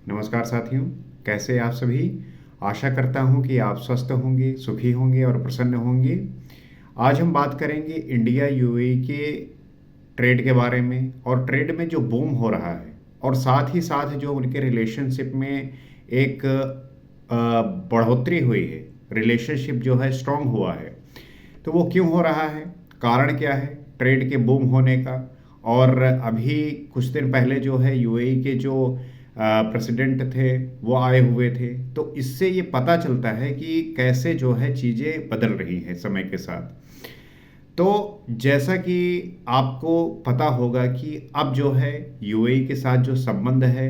नमस्कार साथियों, कैसे आप सभी। आशा करता हूँ कि आप स्वस्थ होंगे, सुखी होंगे और प्रसन्न होंगे। आज हम बात करेंगे इंडिया यूएई के ट्रेड के बारे में और ट्रेड में जो बूम हो रहा है और साथ ही साथ जो उनके रिलेशनशिप में एक बढ़ोतरी हुई है। रिलेशनशिप जो है स्ट्रांग हुआ है, तो वो क्यों हो रहा है, कारण क्या है ट्रेड के बूम होने का। और अभी कुछ दिन पहले जो है यूएई के जो प्रेसिडेंट थे वो आए हुए थे, तो इससे ये पता चलता है कि कैसे जो है चीज़ें बदल रही हैं समय के साथ। तो जैसा कि आपको पता होगा कि अब जो है यूएई के साथ जो संबंध है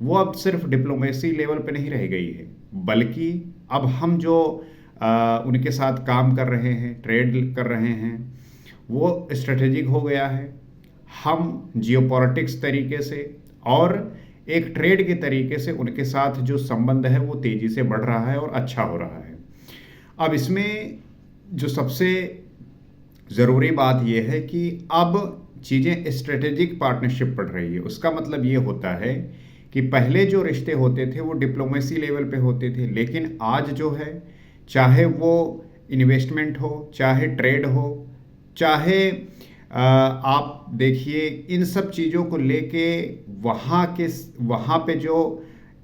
वो अब सिर्फ डिप्लोमेसी लेवल पे नहीं रह गई है, बल्कि अब हम जो उनके साथ काम कर रहे हैं, ट्रेड कर रहे हैं, वो स्ट्रेटेजिक हो गया है। हम जियोपॉलिटिक्स तरीके से और एक ट्रेड के तरीके से उनके साथ जो संबंध है वो तेज़ी से बढ़ रहा है और अच्छा हो रहा है। अब इसमें जो सबसे ज़रूरी बात यह है कि अब चीज़ें स्ट्रेटेजिक पार्टनरशिप बढ़ रही है। उसका मतलब ये होता है कि पहले जो रिश्ते होते थे वो डिप्लोमेसी लेवल पे होते थे, लेकिन आज जो है चाहे वो इन्वेस्टमेंट हो, चाहे ट्रेड हो, चाहे आप देखिए इन सब चीज़ों को लेके वहाँ पे जो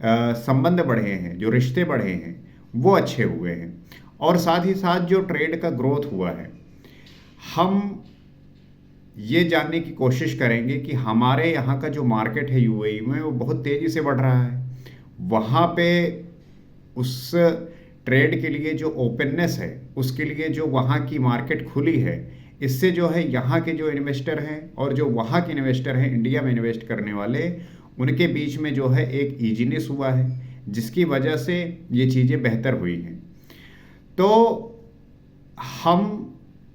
संबंध बढ़े हैं, जो रिश्ते बढ़े हैं वो अच्छे हुए हैं। और साथ ही साथ जो ट्रेड का ग्रोथ हुआ है, हम ये जानने की कोशिश करेंगे कि हमारे यहाँ का जो मार्केट है यूएई में वो बहुत तेज़ी से बढ़ रहा है। वहाँ पे उस ट्रेड के लिए जो ओपननेस है, उसके लिए जो वहाँ की मार्केट खुली है, इससे जो है यहाँ के जो इन्वेस्टर हैं और जो वहाँ के इन्वेस्टर हैं इंडिया में इन्वेस्ट करने वाले, उनके बीच में जो है एक ईजीनेस हुआ है, जिसकी वजह से ये चीज़ें बेहतर हुई हैं। तो हम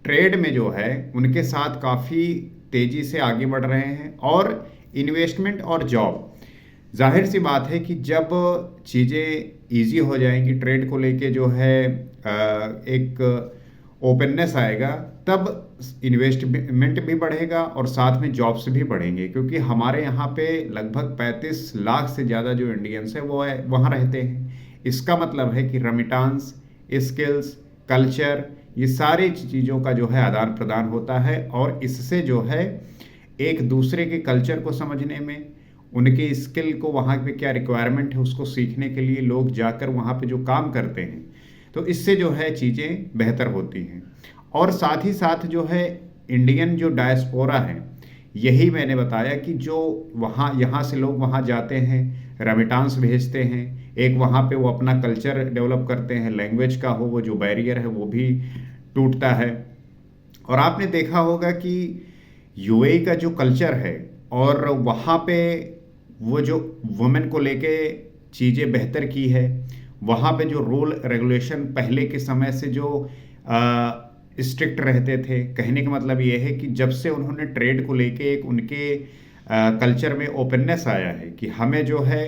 ट्रेड में जो है उनके साथ काफ़ी तेज़ी से आगे बढ़ रहे हैं। और इन्वेस्टमेंट और जॉब, जाहिर सी बात है कि जब चीज़ें इजी हो जाएंगी ट्रेड को लेके, जो है एक ओपननेस आएगा, तब इन्वेस्टमेंट भी बढ़ेगा और साथ में जॉब्स भी बढ़ेंगे। क्योंकि हमारे यहाँ पे लगभग 35 लाख से ज़्यादा जो इंडियंस है वो है वहाँ रहते हैं। इसका मतलब है कि रेमिटांस, स्किल्स, कल्चर, ये सारी चीज़ों का जो है आदान प्रदान होता है। और इससे जो है एक दूसरे के कल्चर को समझने में, उनके स्किल को, वहाँ पे क्या रिक्वायरमेंट है उसको सीखने के लिए लोग जाकर वहाँ पे जो काम करते हैं, तो इससे जो है चीज़ें बेहतर होती हैं। और साथ ही साथ जो है इंडियन जो डायस्पोरा है, यही मैंने बताया कि जो वहाँ यहाँ से लोग वहाँ जाते हैं, रेमिटांस भेजते हैं, एक वहाँ पे वो अपना कल्चर डेवलप करते हैं, लैंग्वेज का हो वो जो बैरियर है वो भी टूटता है। और आपने देखा होगा कि यूएई का जो कल्चर है और वहाँ पे वो जो वुमेन को लेके चीज़ें बेहतर की है, वहाँ पे जो रूल रेगुलेशन पहले के समय से जो स्ट्रिक्ट रहते थे, कहने का मतलब ये है कि जब से उन्होंने ट्रेड को लेके एक उनके कल्चर में ओपननेस आया है कि हमें जो है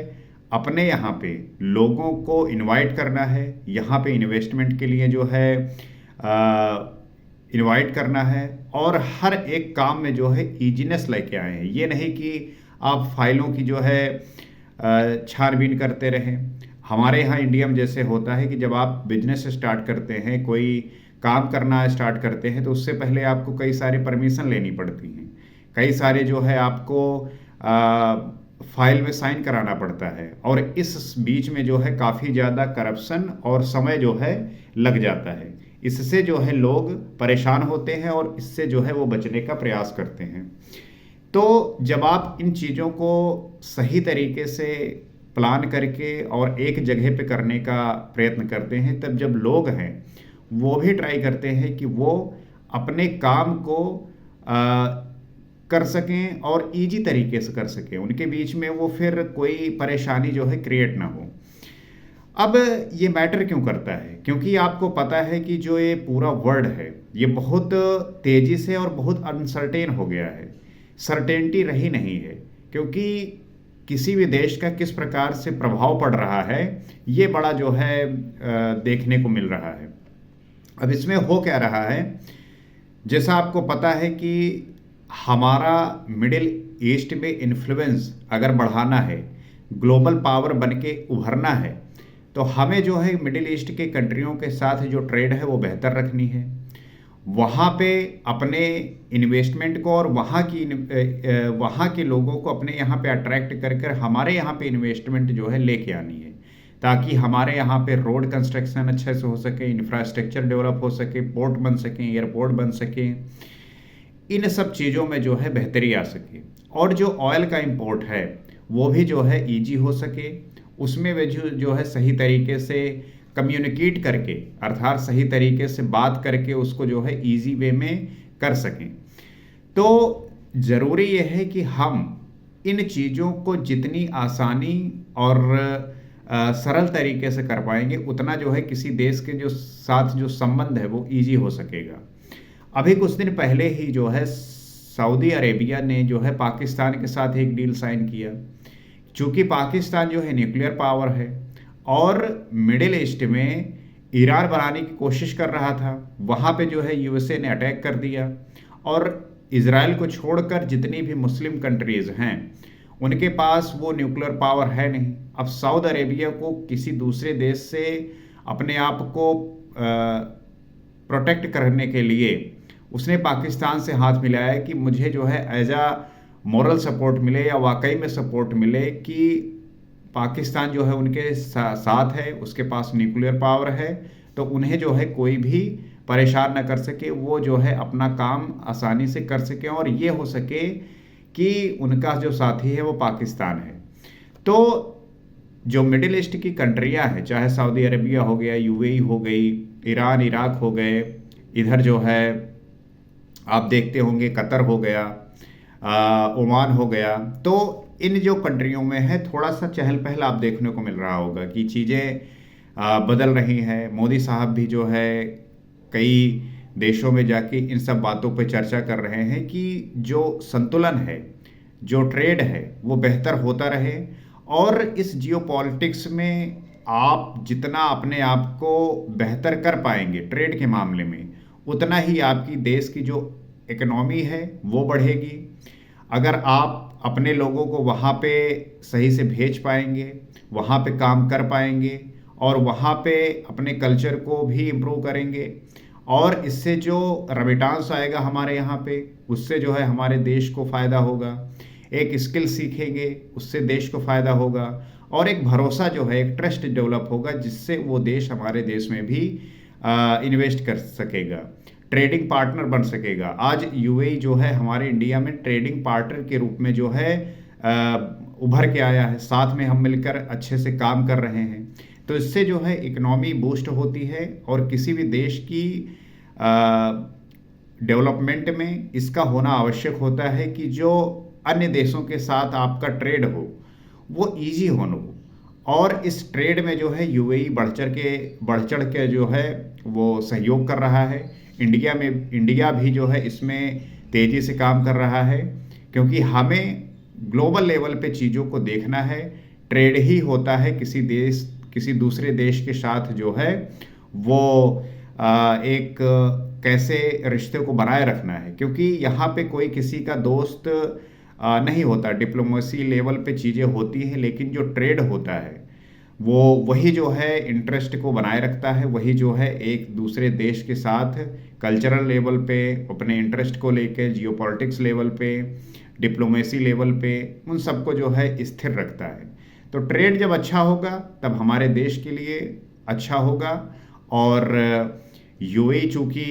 अपने यहाँ पे लोगों को इनवाइट करना है, यहाँ पे इन्वेस्टमेंट के लिए जो है इनवाइट करना है, और हर एक काम में जो है ईजीनेस लेके आए हैं। ये नहीं कि आप फाइलों की जो है छानबीन करते रहें। हमारे यहाँ इंडिया में जैसे होता है कि जब आप बिजनेस स्टार्ट करते हैं, कोई काम करना स्टार्ट करते हैं, तो उससे पहले आपको कई सारी परमिशन लेनी पड़ती हैं, कई सारे जो है आपको फाइल में साइन कराना पड़ता है। और इस बीच में जो है काफ़ी ज़्यादा करप्शन और समय जो है लग जाता है। इससे जो है लोग परेशान होते हैं और इससे जो है वो बचने का प्रयास करते हैं। तो जब आप इन चीज़ों को सही तरीके से प्लान करके और एक जगह पे करने का प्रयत्न करते हैं, तब जब लोग हैं वो भी ट्राई करते हैं कि वो अपने काम को कर सकें और इजी तरीके से कर सकें, उनके बीच में वो फिर कोई परेशानी जो है क्रिएट ना हो। अब ये मैटर क्यों करता है? क्योंकि आपको पता है कि जो ये पूरा वर्ल्ड है ये बहुत तेज़ी से और बहुत अनसर्टेन हो गया है, सर्टेनिटी रही नहीं है। क्योंकि किसी भी देश का किस प्रकार से प्रभाव पड़ रहा है ये बड़ा जो है देखने को मिल रहा है। अब इसमें हो क्या रहा है, जैसा आपको पता है कि हमारा मिडिल ईस्ट में इन्फ्लुएंस अगर बढ़ाना है, ग्लोबल पावर बन के उभरना है, तो हमें जो है मिडिल ईस्ट के कंट्रियों के साथ जो ट्रेड है वो बेहतर रखनी है। वहाँ पे अपने इन्वेस्टमेंट को और वहाँ के लोगों को अपने यहाँ पे अट्रैक्ट कर कर हमारे यहाँ पे इन्वेस्टमेंट जो है लेके आनी है, ताकि हमारे यहाँ पे रोड कंस्ट्रक्शन अच्छे से हो सके, इंफ्रास्ट्रक्चर डेवलप हो सके, पोर्ट बन सके, एयरपोर्ट बन सके, इन सब चीज़ों में जो है बेहतरी आ सके। और जो ऑयल का इंपोर्ट है वो भी जो है ईजी हो सके, उसमें वे जो है सही तरीके से कम्युनिकेट करके, अर्थात सही तरीके से बात करके उसको जो है ईजी वे में कर सकें। तो ज़रूरी यह है कि हम इन चीज़ों को जितनी आसानी और सरल तरीके से कर पाएंगे, उतना जो है किसी देश के जो साथ जो संबंध है वो ईजी हो सकेगा। अभी कुछ दिन पहले ही जो है सऊदी अरेबिया ने जो है पाकिस्तान के साथ एक डील साइन किया। चूंकि पाकिस्तान जो है न्यूक्लियर पावर है और मिडिल ईस्ट में ईरान बनाने की कोशिश कर रहा था, वहाँ पे जो है यूएसए ने अटैक कर दिया और इजराइल को छोड़कर जितनी भी मुस्लिम कंट्रीज़ हैं उनके पास वो न्यूक्लियर पावर है नहीं। अब सऊदी अरेबिया को किसी दूसरे देश से अपने आप को प्रोटेक्ट करने के लिए उसने पाकिस्तान से हाथ मिलाया है कि मुझे जो है एज आ मॉरल सपोर्ट मिले या वाकई में सपोर्ट मिले कि पाकिस्तान जो है उनके साथ है, उसके पास न्यूक्लियर पावर है, तो उन्हें जो है कोई भी परेशान ना कर सके, वो जो है अपना काम आसानी से कर सके और ये हो सके कि उनका जो साथी है वो पाकिस्तान है। तो जो मिडिल ईस्ट की कंट्रियां हैं, चाहे सऊदी अरबिया हो गया, यूएई हो गई, ईरान इराक हो गए, इधर जो है आप देखते होंगे कतर हो गया, ओमान हो गया, तो इन जो कंट्रियों में है थोड़ा सा चहल पहल आप देखने को मिल रहा होगा कि चीज़ें बदल रही हैं। मोदी साहब भी जो है कई देशों में जाके इन सब बातों पर चर्चा कर रहे हैं कि जो संतुलन है, जो ट्रेड है वो बेहतर होता रहे। और इस जियोपॉलिटिक्स में आप जितना अपने आप को बेहतर कर पाएंगे ट्रेड के मामले में, उतना ही आपकी देश की जो इकोनॉमी है वो बढ़ेगी। अगर आप अपने लोगों को वहाँ पे सही से भेज पाएंगे, वहाँ पे काम कर पाएंगे और वहाँ पे अपने कल्चर को भी इम्प्रूव करेंगे, और इससे जो रेमिटेंस आएगा हमारे यहाँ पे, उससे जो है हमारे देश को फ़ायदा होगा। एक स्किल सीखेंगे, उससे देश को फ़ायदा होगा और एक भरोसा जो है, एक ट्रस्ट डेवलप होगा, जिससे वो देश हमारे देश में भी इन्वेस्ट कर सकेगा, ट्रेडिंग पार्टनर बन सकेगा। आज यूएई जो है हमारे इंडिया में ट्रेडिंग पार्टनर के रूप में जो है उभर के आया है, साथ में हम मिलकर अच्छे से काम कर रहे हैं। तो इससे जो है इकोनॉमी बूस्ट होती है और किसी भी देश की डेवलपमेंट में इसका होना आवश्यक होता है कि जो अन्य देशों के साथ आपका ट्रेड हो वो इजी होना हो। और इस ट्रेड में जो है यूएई बढ़ चढ़ के जो है वो सहयोग कर रहा है। इंडिया भी जो है इसमें तेज़ी से काम कर रहा है, क्योंकि हमें ग्लोबल लेवल पे चीज़ों को देखना है। ट्रेड ही होता है किसी दूसरे देश के साथ जो है वो एक कैसे रिश्ते को बनाए रखना है, क्योंकि यहाँ पे कोई किसी का दोस्त नहीं होता। डिप्लोमेसी लेवल पे चीज़ें होती हैं, लेकिन जो ट्रेड होता है वो वही जो है इंटरेस्ट को बनाए रखता है, वही जो है एक दूसरे देश के साथ कल्चरल लेवल पे अपने इंटरेस्ट को लेके, जियोपॉलिटिक्स लेवल पे, डिप्लोमेसी लेवल पे, उन सबको जो है स्थिर रखता है। तो ट्रेड जब अच्छा होगा तब हमारे देश के लिए अच्छा होगा। और यूएई चूँकि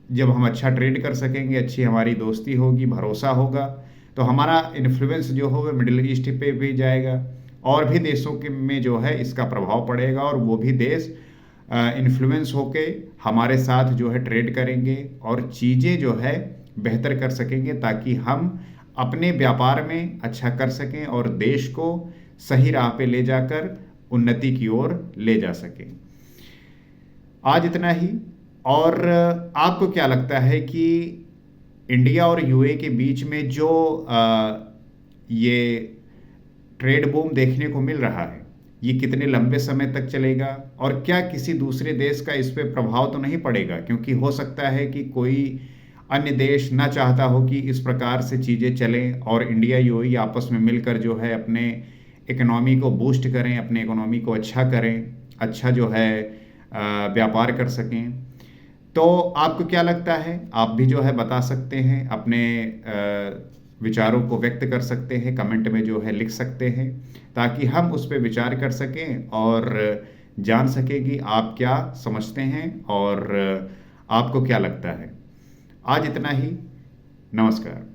जब हम अच्छा ट्रेड कर सकेंगे, अच्छी हमारी दोस्ती होगी, भरोसा होगा, तो हमारा इन्फ्लुएंस जो होगा मिडिल ईस्ट पे भी जाएगा और भी देशों के में जो है इसका प्रभाव पड़ेगा, और वो भी देश इन्फ्लुएंस होके हमारे साथ जो है ट्रेड करेंगे और चीज़ें जो है बेहतर कर सकेंगे, ताकि हम अपने व्यापार में अच्छा कर सकें और देश को सही राह पे ले जाकर उन्नति की ओर ले जा सकें। आज इतना ही। और आपको क्या लगता है कि इंडिया और यूएई के बीच में जो ये ट्रेड बूम देखने को मिल रहा है, ये कितने लंबे समय तक चलेगा और क्या किसी दूसरे देश का इस पे प्रभाव तो नहीं पड़ेगा? क्योंकि हो सकता है कि कोई अन्य देश ना चाहता हो कि इस प्रकार से चीज़ें चलें और इंडिया यूएई आपस में मिलकर जो है अपने इकोनॉमी को बूस्ट करें, अपने इकोनॉमी को अच्छा करें, अच्छा जो है व्यापार कर सकें। तो आपको क्या लगता है? आप भी जो है बता सकते हैं, अपने विचारों को व्यक्त कर सकते हैं, कमेंट में जो है लिख सकते हैं, ताकि हम उस पे विचार कर सकें और जान सकें कि आप क्या समझते हैं और आपको क्या लगता है। आज इतना ही। नमस्कार।